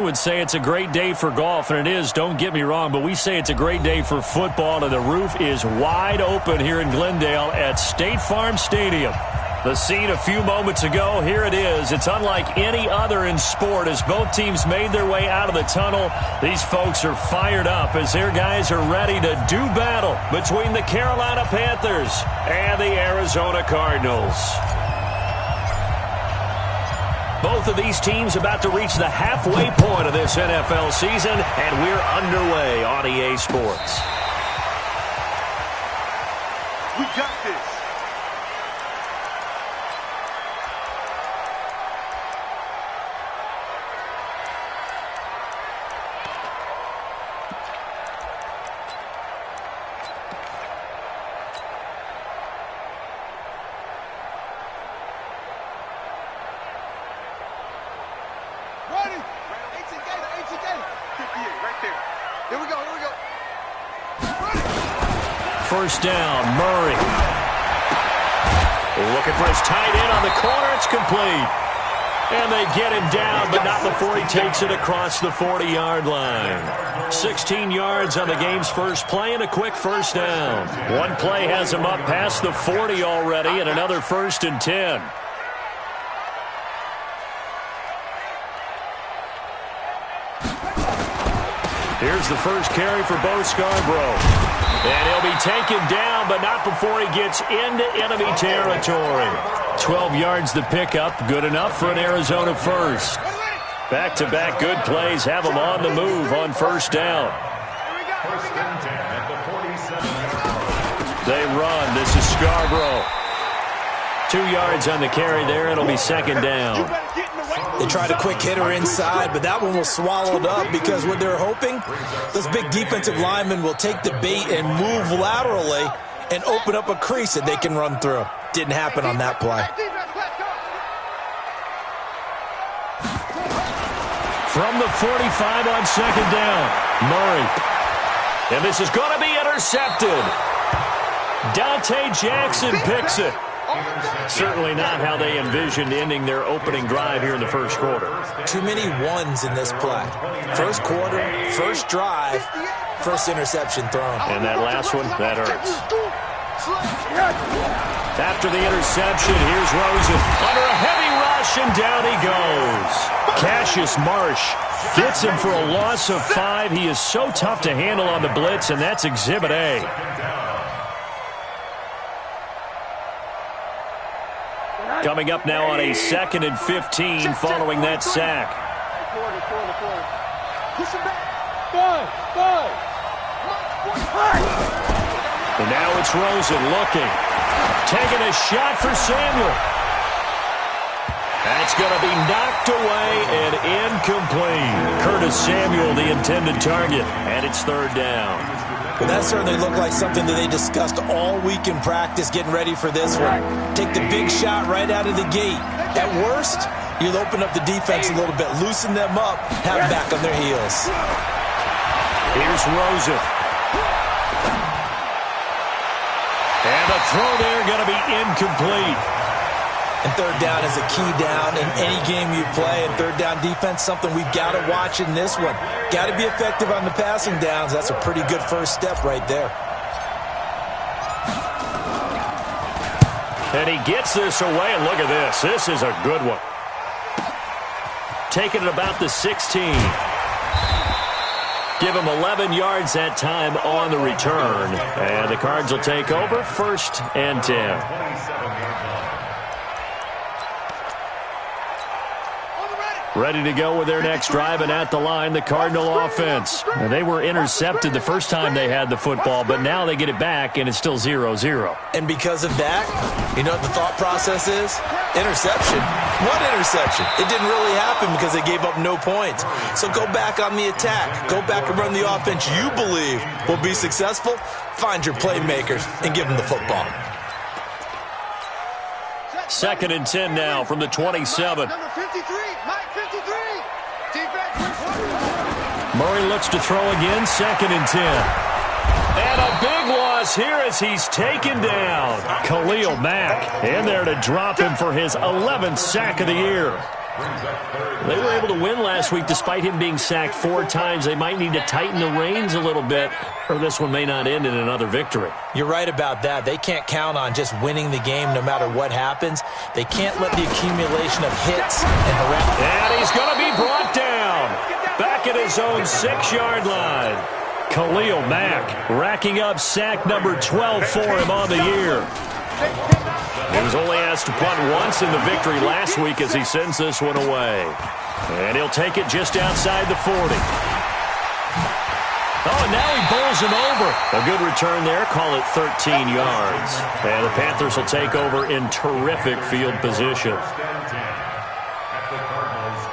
Would say it's a great day for golf, and it is, don't get me wrong, but we say it's a great day for football, and the roof is wide open here in Glendale at State Farm Stadium. The scene a few moments ago, here it is. It's unlike any other in sport as both teams made their way out of the tunnel. These folks are fired up as their guys are ready to do battle between the Carolina Panthers and the Arizona Cardinals. Both of these teams about to reach the halfway point of this NFL season, and we're underway on EA Sports. We got this. First down, Murray. Looking for his tight end on the corner. It's complete. And they get him down, but not before he takes it across the 40-yard line. 16 yards on the game's first play and a quick first down. One play has him up past the 40 already and another 1st and 10. Here's the first carry for Bo Scarborough. And he'll be taken down, but not before he gets into enemy territory. 12 yards to pick up. Good enough for an Arizona first. Back-to-back good plays have him on the move on first down. They run. This is Scarborough. 2 yards on the carry there. It'll be second down. They tried a quick hitter inside, but that one was swallowed up because what they're hoping, those big defensive linemen will take the bait and move laterally and open up a crease that they can run through. Didn't happen on that play. From the 45 on second down, Murray. And this is going to be intercepted. Dante Jackson picks it. Certainly not how they envisioned ending their opening drive here in the first quarter. Too many ones in this play. First quarter, first drive, first interception thrown. And that last one, that hurts. After the interception, here's Rosen. Under a heavy rush, and down he goes. Cassius Marsh gets him for a loss of 5. He is so tough to handle on the blitz, and that's Exhibit A. Coming up now on a 2nd and 15 following that sack. And now it's Rosen looking. Taking a shot for Samuel. That's going to be knocked away and incomplete. Curtis Samuel, the intended target, and it's 3rd down. Well, that certainly looked like something that they discussed all week in practice, getting ready for this one. Take the big shot right out of the gate. At worst, you'll open up the defense a little bit, loosen them up, have them back on their heels. Here's Rosen. And the throw there going to be incomplete. And 3rd down is a key down in any game you play. And 3rd down defense, something we've got to watch in this one. Got to be effective on the passing downs. That's a pretty good first step right there. And he gets this away, and look at this. This is a good one. Taking it about the 16. Give him 11 yards that time on the return. And the Cards will take over 1st and 10. Ready to go with their next drive, and at the line, the Cardinal offense. And they were intercepted the first time they had the football, but now they get it back, and it's still 0-0. And because of that, you know what the thought process is? Interception. What interception? It didn't really happen because they gave up no points. So go back on the attack. Go back and run the offense you believe will be successful. Find your playmakers and give them the football. 2nd and 10 now from the 27. Murray looks to throw again, 2nd and 10. And a big loss here as he's taken down. Khalil Mack in there to drop him for his 11th sack of the year. They were able to win last week despite him being sacked 4 times. They might need to tighten the reins a little bit, or this one may not end in another victory. You're right about that. They can't count on just winning the game no matter what happens. They can't let the accumulation of hits and harassment. And he's going to be brought down back at his own 6-yard line. Khalil Mack racking up sack number 12 for him on the year. He was only asked to punt once in the victory last week as he sends this one away. And he'll take it just outside the 40. Oh, and now he bowls him over. A good return there. Call it 13 yards. And the Panthers will take over in terrific field position. At the Cardinals'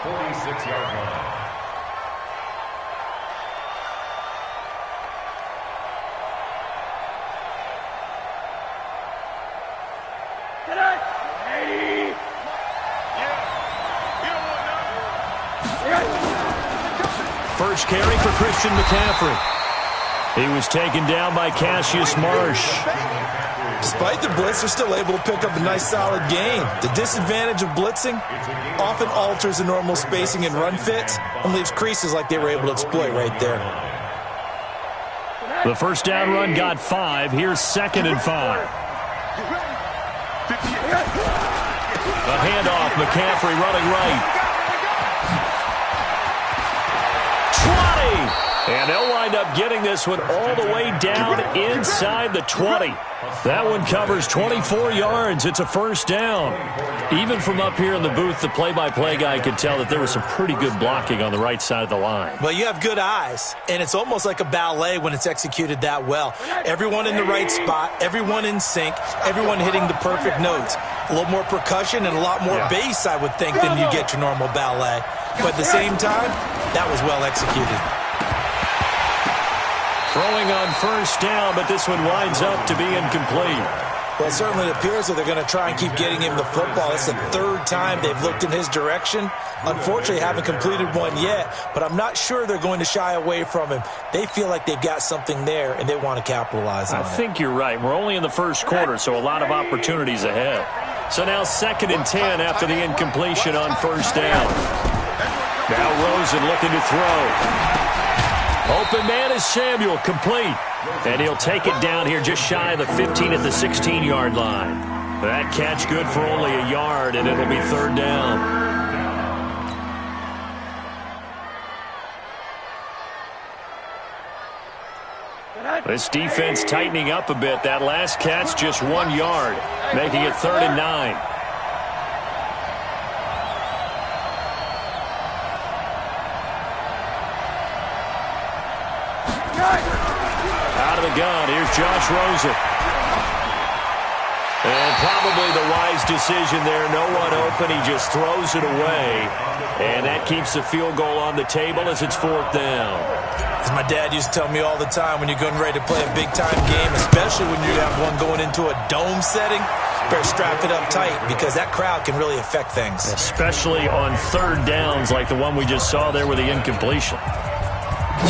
46-yard line. First carry for Christian McCaffrey. He was taken down by Cassius Marsh. Despite the blitz, they're still able to pick up a nice solid gain. The disadvantage of blitzing often alters the normal spacing and run fits and leaves creases like they were able to exploit right there. The first down run got 5. Here's 2nd and 5. A handoff. McCaffrey running right. 20. And they'll wind up getting this one all the way down inside the 20. That one covers 24 yards. It's a first down. Even from up here in the booth, the play-by-play guy could tell that there was some pretty good blocking on the right side of the line. Well, you have good eyes, and it's almost like a ballet when it's executed that well. Everyone in the right spot, everyone in sync, everyone hitting the perfect notes. A little more percussion and a lot more bass, I would think, than you get your normal ballet. But at the same time, that was well executed. Throwing on first down, but this one winds up to be incomplete. Well, it certainly appears that they're going to try and keep getting him the football. It's the 3rd time they've looked in his direction. Unfortunately, haven't completed one yet, but I'm not sure they're going to shy away from him. They feel like they've got something there, and they want to capitalize on it. I think you're right. We're only in the first quarter, so a lot of opportunities ahead. So now 2nd and 10 after the incompletion on first down. Now Rosen looking to throw. Open man is Samuel, complete. And he'll take it down here just shy of the 15 at the 16-yard line. That catch good for only a yard, and it'll be 3rd down. This defense tightening up a bit. That last catch just 1 yard, making it 3rd and 9. Out of the gun, here's Josh Rosen. And probably the wise decision there. No one open, he just throws it away. And that keeps the field goal on the table as it's 4th down. As my dad used to tell me all the time, when you're getting ready to play a big-time game, especially when you have one going into a dome setting, better strap it up tight because that crowd can really affect things. Especially on 3rd downs like the one we just saw there with the incompletion.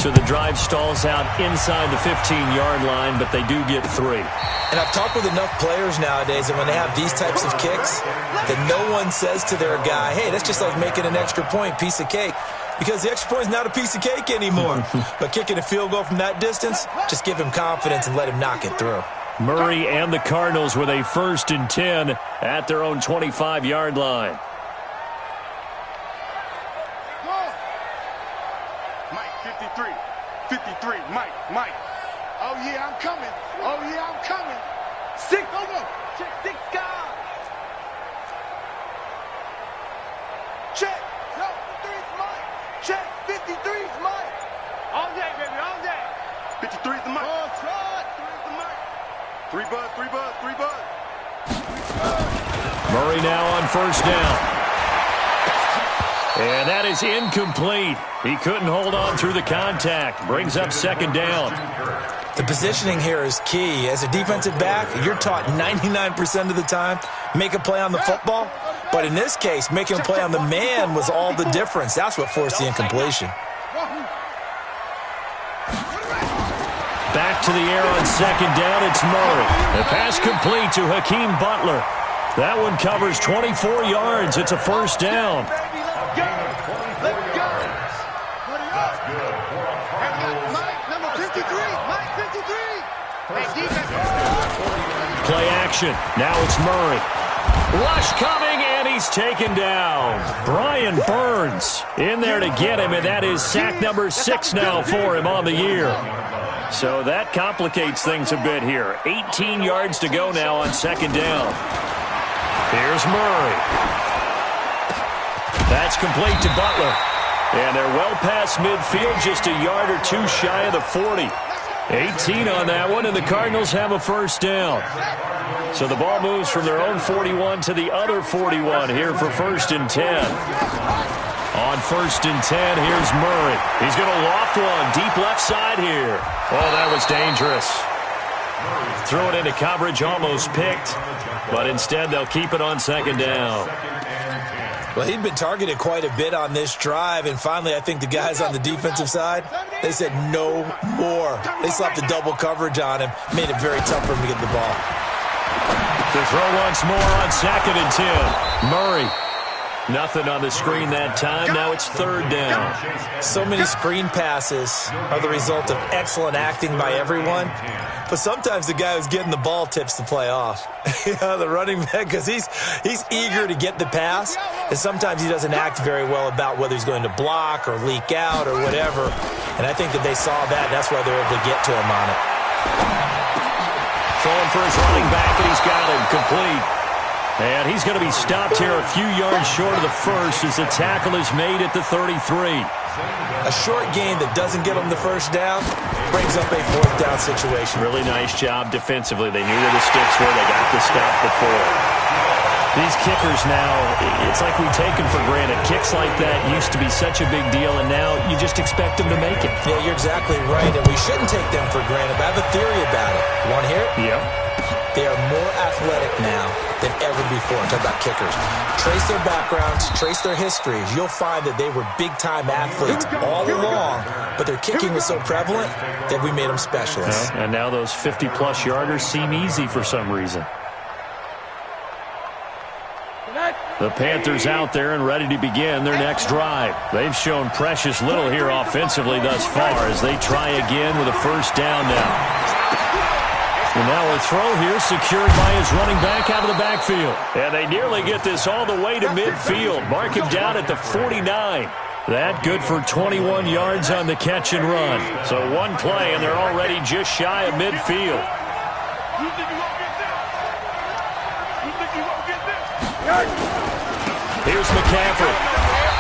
So the drive stalls out inside the 15-yard line, but they do get 3. And I've talked with enough players nowadays that when they have these types of kicks, that no one says to their guy, hey, that's just like making an extra point, piece of cake. Because the extra point is not a piece of cake anymore. But kicking a field goal from that distance, just give him confidence and let him knock it through. Murray and the Cardinals with a 1st and 10 at their own 25-yard line. Mike. Oh, yeah, I'm coming. Oh, yeah, I'm coming. 6. Go. Check 6 guys. Check. No, 53's Mike. Check. 53's Mike. All day, baby, all day. 53's the Mike. Oh, try. 3's the Mike. 3 buzz. Murray now on first down. And that is incomplete. He couldn't hold on through the contact. Brings up 2nd down. The positioning here is key. As a defensive back, you're taught 99% of the time, make a play on the football. But in this case, making a play on the man was all the difference. That's what forced the incompletion. Back to the air on 2nd down, it's Murray. The pass complete to Hakeem Butler. That one covers 24 yards. It's a first down. go. Let's go. That's good for a Cardinals. Mike, number 53. Mike, 53. Hey, defense. Play action. Now it's Murray. Rush coming, and he's taken down. Brian Burns in there to get him, and that is sack number 6 now for him on the year. So that complicates things a bit here. 18 yards to go now on second down. Here's Murray. That's complete to Butler. And they're well past midfield, just a yard or two shy of the 40. 18 on that one, and the Cardinals have a first down. So the ball moves from their own 41 to the other 41 here for 1st and 10. On 1st and 10, here's Murray. He's going to loft one deep left side here. Oh, that was dangerous. Threw it into coverage, almost picked, but instead they'll keep it on second down. Well, he'd been targeted quite a bit on this drive, and finally I think the guys on the defensive side, they said no more. They slapped the double coverage on him, made it very tough for him to get the ball. To throw once more on 2nd and 10. Murray. Nothing on the screen that time. Now it's 3rd down. So many screen passes are the result of excellent acting by everyone. But sometimes the guy who's getting the ball tips the play off. The running back, because he's eager to get the pass. And sometimes he doesn't act very well about whether he's going to block or leak out or whatever. And I think that they saw that. That's why they were able to get to him on it. Throwing for his running back, and he's got him complete. And he's going to be stopped here a few yards short of the first as the tackle is made at the 33. A short gain that doesn't get them the first down brings up a 4th down situation. Really nice job defensively. They knew where the sticks were. They got the stop before. These kickers now, it's like we take them for granted. Kicks like that used to be such a big deal, and now you just expect them to make it. Yeah, you're exactly right, and we shouldn't take them for granted. But I have a theory about it. You want to hear it? Yep. They are more athletic now than ever before. I'm talking about kickers. Trace their backgrounds, trace their histories. You'll find that they were big-time athletes all along, but their kicking was so prevalent that we made them specialists. And now those 50-plus yarders seem easy for some reason. The Panthers out there and ready to begin their next drive. They've shown precious little here offensively thus far as they try again with a first down now. And now a throw here secured by his running back out of the backfield. And they nearly get this all the way to midfield. Mark him down at the 49. That good for 21 yards on the catch and run. So one play, and they're already just shy of midfield. Here's McCaffrey.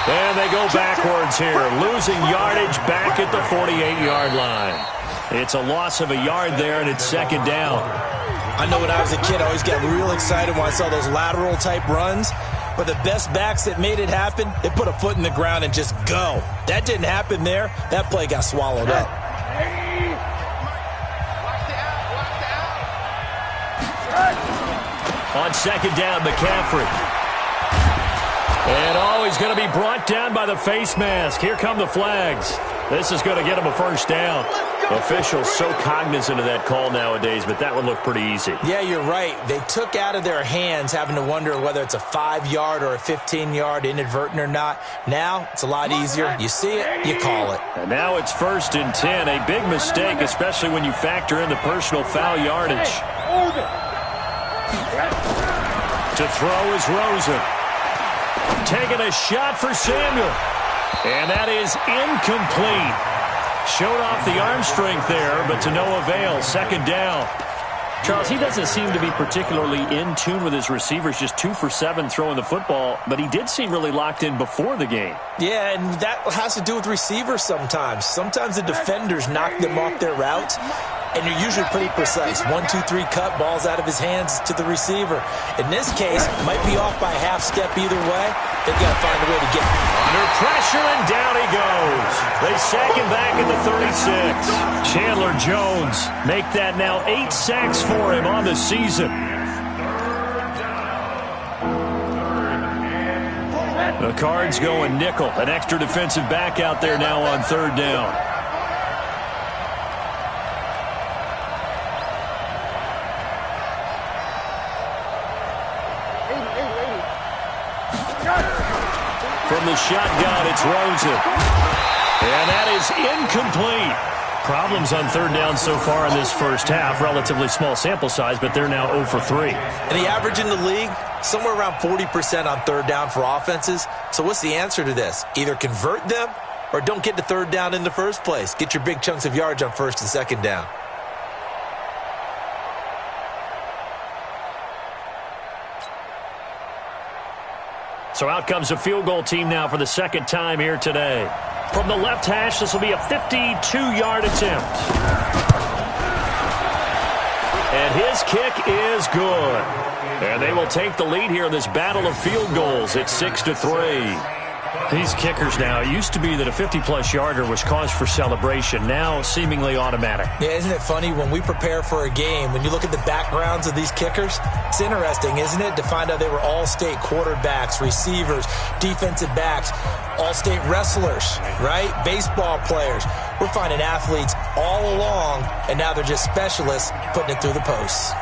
And they go backwards here, losing yardage back at the 48-yard line. It's a loss of a yard there, and it's second down. I know when I was a kid, I always got real excited when I saw those lateral-type runs. But the best backs that made it happen, they put a foot in the ground and just go. That didn't happen there. That play got swallowed up. On second down, McCaffrey. And he's going to be brought down by the face mask. Here come the flags. This is going to get him a first down. Officials so cognizant of that call nowadays, but that would look pretty easy. Yeah, you're right. They took out of their hands having to wonder whether it's a 5-yard or a 15-yard, inadvertent or not. Now, it's a lot easier. You see it, you call it. And now it's 1st and 10. A big mistake, especially when you factor in the personal foul yardage. To throw is Rosen. Taking a shot for Samuel. And that is incomplete. Showed off the arm strength there, but to no avail. Second down. Charles, he doesn't seem to be particularly in tune with his receivers, just 2 for 7 throwing the football, but he did seem really locked in before the game. Yeah, and that has to do with receivers sometimes. Sometimes the defenders knock them off their routes, and you're usually pretty precise. 1, 2, 3 cut, balls out of his hands to the receiver. In this case, might be off by a half step either way. They've got to find a way to get it. Under pressure, and down he goes. They sack him back at the 36. Chandler Jones make that now 8 sacks for him on the season. The Cards going nickel. An extra defensive back out there now on 3rd down. From the shotgun, it's Rosen. And that is incomplete. Problems on third down so far in this first half. Relatively small sample size, but they're now 0 for 3. And the average in the league, somewhere around 40% on third down for offenses. So what's the answer to this? Either convert them or don't get to third down in the first place. Get your big chunks of yards on first and second down. So out comes a field goal team now for the second time here today. From the left hash, this will be a 52-yard attempt. And his kick is good. And they will take the lead here in this battle of field goals. It's 6-3. These kickers now, it used to be that a 50-plus yarder was cause for celebration. Now seemingly automatic. Yeah, isn't it funny when we prepare for a game, when you look at the backgrounds of these kickers, it's interesting, isn't it, to find out they were all-state quarterbacks, receivers, defensive backs, all-state wrestlers, right? Baseball players. We're finding athletes all along, and now they're just specialists putting it through the posts.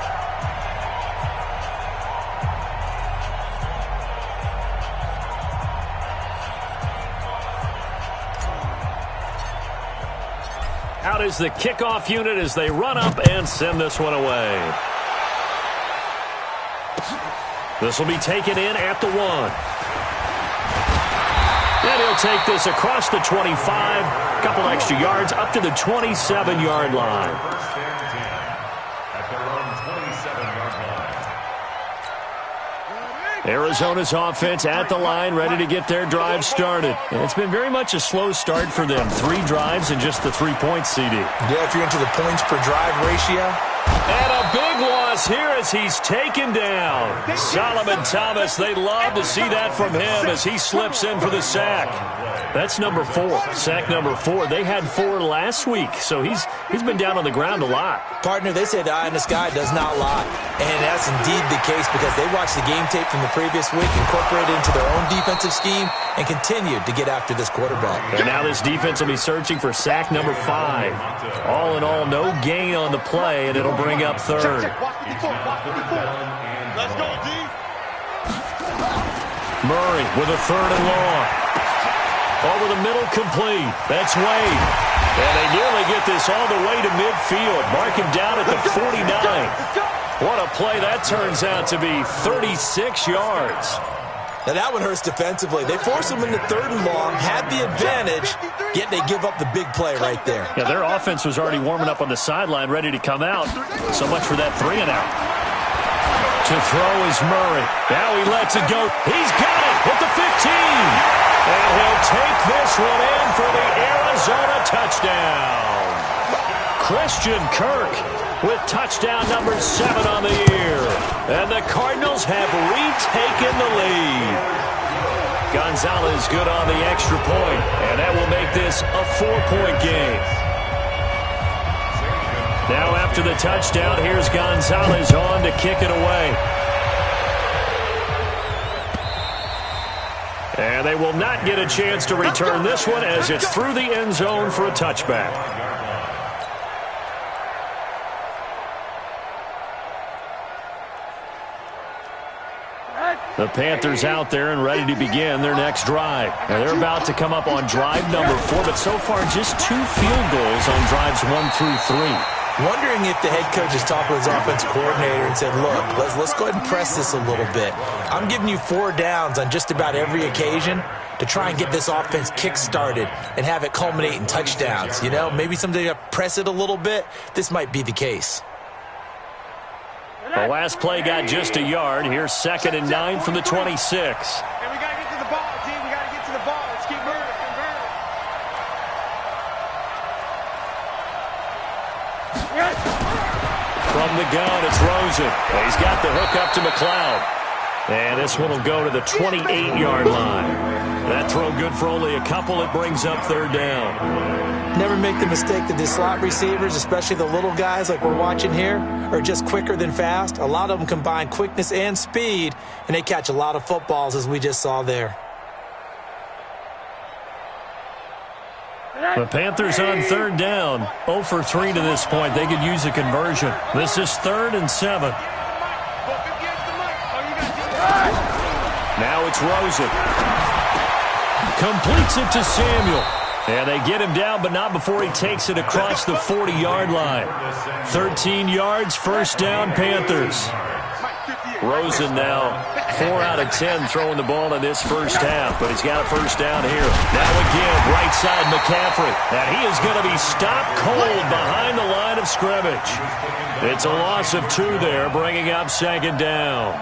Out is the kickoff unit as they run up and send this one away. This will be taken in at the 1. And he'll take this across the 25. A couple extra yards up to the 27-yard line. Arizona's offense at the line, ready to get their drive started. And it's been very much a slow start for them. 3 drives and just the 3 points, CD. Yeah, if you're into the points per drive ratio. And a big loss here as he's taken down. Solomon Thomas, they love to see that from him as he slips in for the sack. That's number 4, sack number 4. They had 4 last week, so he's been down on the ground a lot. Partner, they say the eye in the sky does not lie. And that's indeed the case because they watched the game tape from the previous week, incorporated into their own defensive scheme, and continued to get after this quarterback. And now this defense will be searching for sack number 5. All in all, no gain on the play, and it'll bring up third. Let's go, D. Murray with a 3rd and long. Over the middle, complete. That's Wade. And they nearly get this all the way to midfield. Mark him down at the 49. What a play that turns out to be, 36 yards. Now that one hurts defensively. They force them into 3rd and long, had the advantage, yet they give up the big play right there. Yeah, their offense was already warming up on the sideline, ready to come out. So much for that 3 and out. To throw is Murray. Now he lets it go. He's got it at the 15. And he'll take this one in for the Arizona touchdown. Christian Kirk with touchdown number 7 on the year. And the Cardinals have retaken the lead. Gonzalez good on the extra point, and that will make this a 4-point game. Now after the touchdown, here's Gonzalez on to kick it away. And they will not get a chance to return this one as it's through the end zone for a touchback. The Panthers out there and ready to begin their next drive. Now they're about to come up on drive number 4, but so far just 2 field goals on drives 1 through 3. Wondering if the head coach has talked with his offensive coordinator and said, look, let's go ahead and press this a little bit. I'm giving you 4 downs on just about every occasion to try and get this offense kick-started and have it culminate in touchdowns. You know, maybe someday I press it a little bit. This might be the case. The last play got just a yard. Here's 2nd and 9 from the 26. And we got to get to the ball, team. We got to get to the ball. Let's keep moving. From the gun, it's Rosen. He's got the hook up to McLeod. And this one will go to the 28-yard line. That throw good for only a couple. It brings up 3rd down. Never make the mistake that the slot receivers, especially the little guys like we're watching here, are just quicker than fast. A lot of them combine quickness and speed, and they catch a lot of footballs, as we just saw there. The Panthers on 3rd down. 0 for 3 to this point. They could use a conversion. This is 3rd and 7. Now it's Rosen. Completes it to Samuel. And they get him down, but not before he takes it across the 40-yard line. 13 yards, first down, Panthers. Rosen now 4 out of 10 throwing the ball in this first half, but he's got a first down here. Now again, right side McCaffrey. And he is going to be stopped cold behind the line of scrimmage. It's a loss of 2 there, bringing up second down.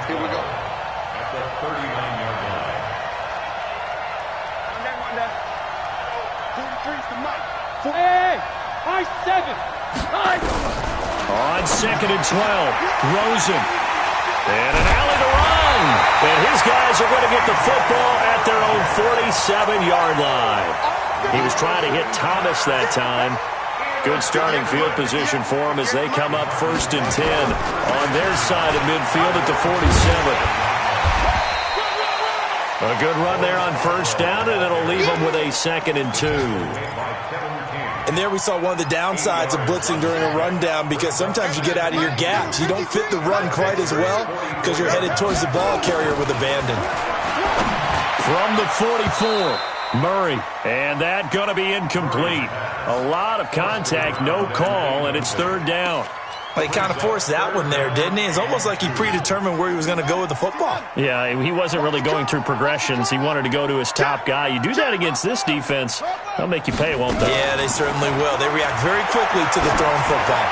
Here we go. At the 39-yard line. 43's the mic. Hey, I-7. On second and 12, Rosen. And an alley to run. And his guys are going to get the football at their own 47-yard line. He was trying to hit Thomas that time. Good starting field position for him as they come up first and 10 on their side of midfield at the 47. A good run there on first down, and it'll leave them with a second and 2. And there we saw one of the downsides of blitzing during a rundown, because sometimes you get out of your gaps. You don't fit the run quite as well because you're headed towards the ball carrier with abandon. From the 44, Murray. And that going to be incomplete. A lot of contact, no call, and it's third down. Well, he kind of forced that one there, didn't he? It's almost like he predetermined where he was going to go with the football. Yeah, he wasn't really going through progressions. He wanted to go to his top guy. You do that against this defense, they'll make you pay, won't they? Yeah, they certainly will. They react very quickly to the thrown football.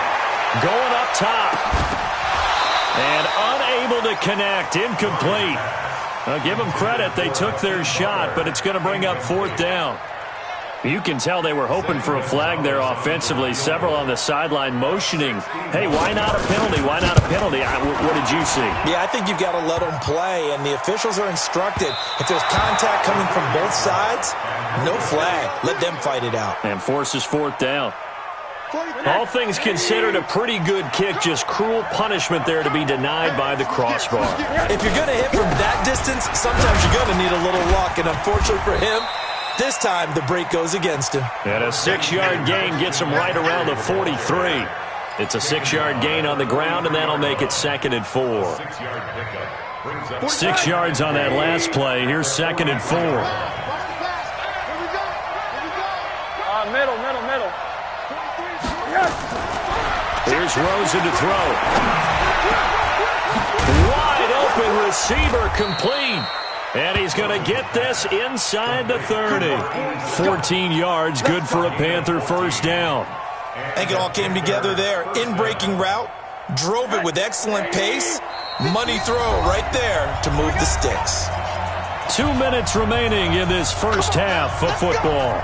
Going up top. And unable to connect. Incomplete. I'll give them credit. They took their shot, but it's going to bring up fourth down. You can tell they were hoping for a flag there offensively. Several on the sideline motioning. Hey, why not a penalty? Why not a penalty? What did you see? Yeah, I think you've got to let them play, and the officials are instructed. If there's contact coming from both sides, no flag. Let them fight it out. And forces fourth down. All things considered, a pretty good kick. Just cruel punishment there to be denied by the crossbar. If you're going to hit from that distance, sometimes you're going to need a little luck, and unfortunately for him, this time, the break goes against him. And a 6-yard gain gets him right around the 43. It's a 6-yard gain on the ground, and that'll make it second and 4. 6 yards on that last play. Here's second and 4. Middle. Here's Rosen to throw. Wide open receiver, complete. And he's going to get this inside the 30. 14 yards, good for a Panther first down. I think it all came together there. In-breaking route, drove it with excellent pace. Money throw right there to move the sticks. 2 minutes remaining in this first half of football.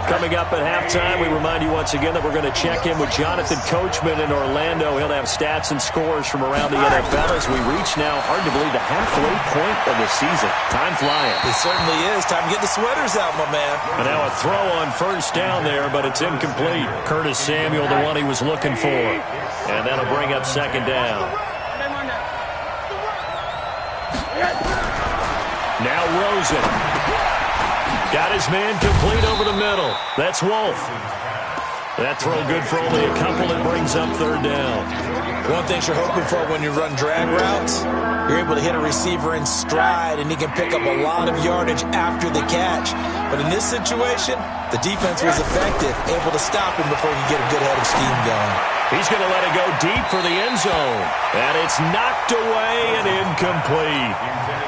Coming up at halftime, we remind you once again that we're going to check in with Jonathan Coachman in Orlando. He'll have stats and scores from around the NFL as we reach now, hard to believe, the halfway point of the season. Time flying. It certainly is. Time to get the sweaters out, my man. And now a throw on first down there, but it's incomplete. Curtis Samuel, the one he was looking for. And that'll bring up second down. Now Rosen. Got his man complete over the middle. That's Wolf. That throw good for only a couple. It brings up third down. One thing you're hoping for when you run drag routes, you're able to hit a receiver in stride, and he can pick up a lot of yardage after the catch. But in this situation, the defense was effective, able to stop him before he could get a good head of steam going. He's going to let it go deep for the end zone. And it's knocked away and incomplete.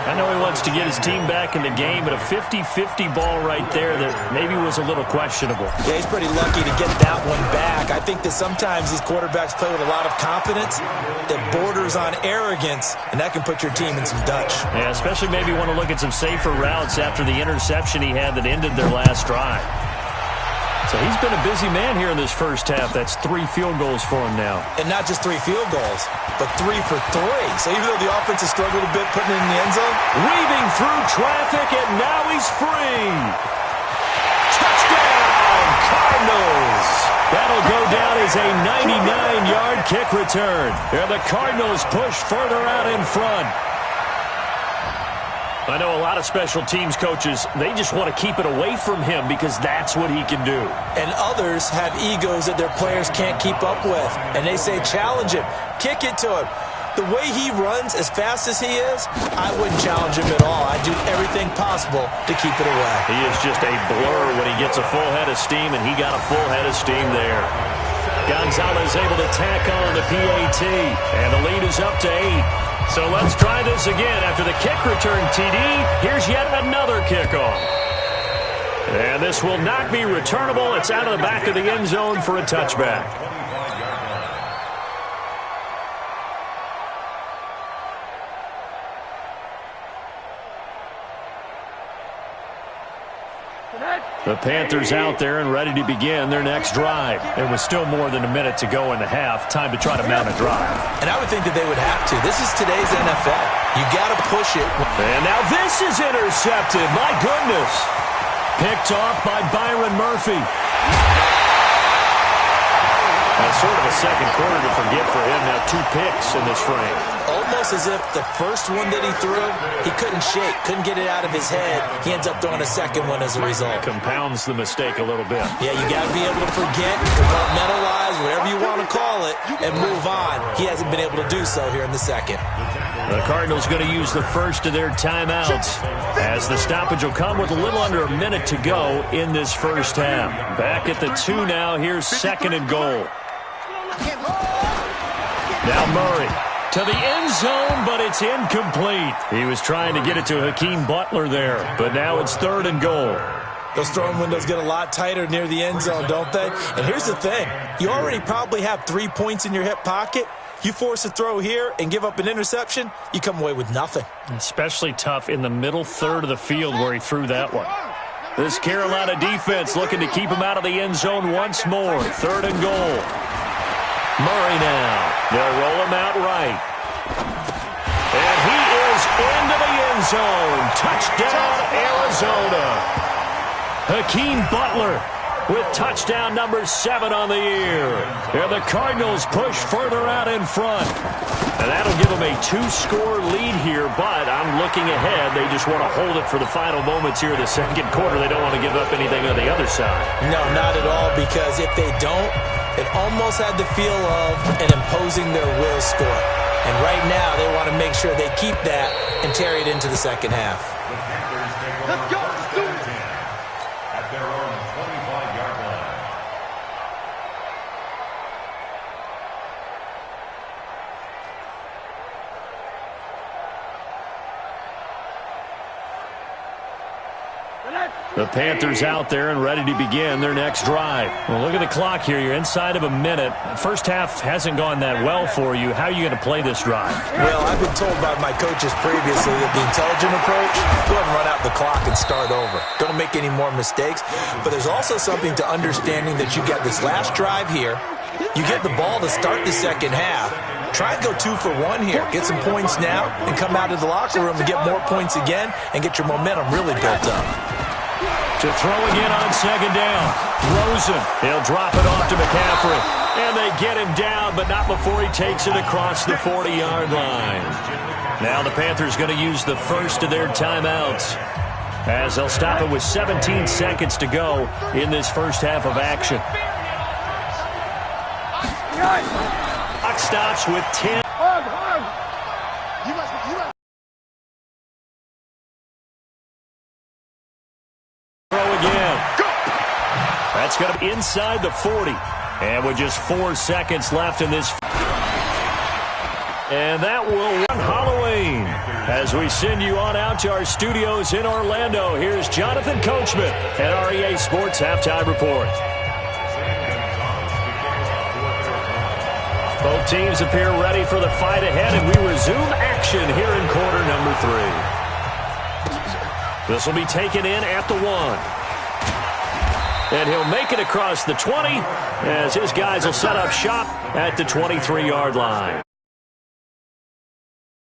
I know he wants to get his team back in the game, but a 50-50 ball right there that maybe was a little questionable. Yeah, he's pretty lucky to get that one back. I think that sometimes these quarterbacks play with a lot of confidence that borders on arrogance, and that can put your team in some Dutch. Yeah, especially maybe want to look at some safer routes after the interception he had that ended their last drive. So he's been a busy man here in this first half. That's 3 field goals for him now. And not just 3 field goals, but 3 for 3. So even though the offense has struggled a bit putting it in the end zone, weaving through traffic, and now he's free. Touchdown, Cardinals. That'll go down as a 99-yard kick return. And the Cardinals push further out in front. I know a lot of special teams coaches, they just want to keep it away from him because that's what he can do. And others have egos that their players can't keep up with. And they say, challenge him, kick it to him. The way he runs as fast as he is, I wouldn't challenge him at all. I'd do everything possible to keep it away. He is just a blur when he gets a full head of steam, and he got a full head of steam there. Gonzalez able to tack on the PAT, and the lead is up to 8. So let's try this again. After the kick return TD, here's yet another kickoff. And this will not be returnable. It's out of the back of the end zone for a touchback. The Panthers out there and ready to begin their next drive. There was still more than a minute to go in the half. Time to try to mount a drive. And I would think that they would have to. This is today's NFL. You got to push it. And now this is intercepted. My goodness. Picked off by Byron Murphy. That's sort of a second quarter to forget for him. Now 2 picks in this frame. Almost as if the first one that he threw, he couldn't shake, couldn't get it out of his head. He ends up throwing a second one as a result. Compounds the mistake a little bit. Yeah, you got to be able to forget, compartmentalize, whatever you want to call it, and move on. He hasn't been able to do so here in the second. The Cardinals going to use the first of their timeouts, as the stoppage will come with a little under a minute to go in this first half. Back at the 2 now. Here's 2nd and goal. Now Murray to the end zone, but it's incomplete. He was trying to get it to Hakeem Butler there, but now it's 3rd and goal. Those throwing windows get a lot tighter near the end zone, don't they? And here's the thing. You already probably have 3 points in your hip pocket. You force a throw here and give up an interception, you come away with nothing. Especially tough in the middle third of the field where he threw that one. This Carolina defense looking to keep him out of the end zone once more. 3rd and goal. Murray now. They'll roll him out right. And he is into the end zone. Touchdown, Arizona. Hakeem Butler with touchdown number 7 on the year. And the Cardinals push further out in front. And that'll give them a 2-score lead here, but I'm looking ahead. They just want to hold it for the final moments here in the second quarter. They don't want to give up anything on the other side. No, not at all, because if they don't, it almost had the feel of an imposing their will score. And right now, they want to make sure they keep that and carry it into the second half. Let's go. Let's do it. At their own 25-yard line. The Panthers out there and ready to begin their next drive. Well, look at the clock here. You're inside of a minute. First half hasn't gone that well for you. How are you going to play this drive? Well, I've been told by my coaches previously that the intelligent approach, go ahead and run out the clock and start over. Don't make any more mistakes. But there's also something to understanding that you get this last drive here. You get the ball to start the second half. Try and go 2 for 1 here. Get some points now and come out of the locker room and get more points again and get your momentum really built up. To throw again on 2nd down. Rosen. He'll drop it off to McCaffrey. And they get him down, but not before he takes it across the 40-yard line. Now the Panthers going to use the first of their timeouts, as they'll stop it with 17 seconds to go in this first half of action. Clock stops with 10. That's going to be inside the 40. And with just 4 seconds left in this. And that will run Halloween. As we send you on out to our studios in Orlando, here's Jonathan Coachman at REA Sports Halftime Report. Both teams appear ready for the fight ahead, and we resume action here in quarter number 3. This will be taken in at the 1. And he'll make it across the 20 as his guys will set up shop at the 23-yard line.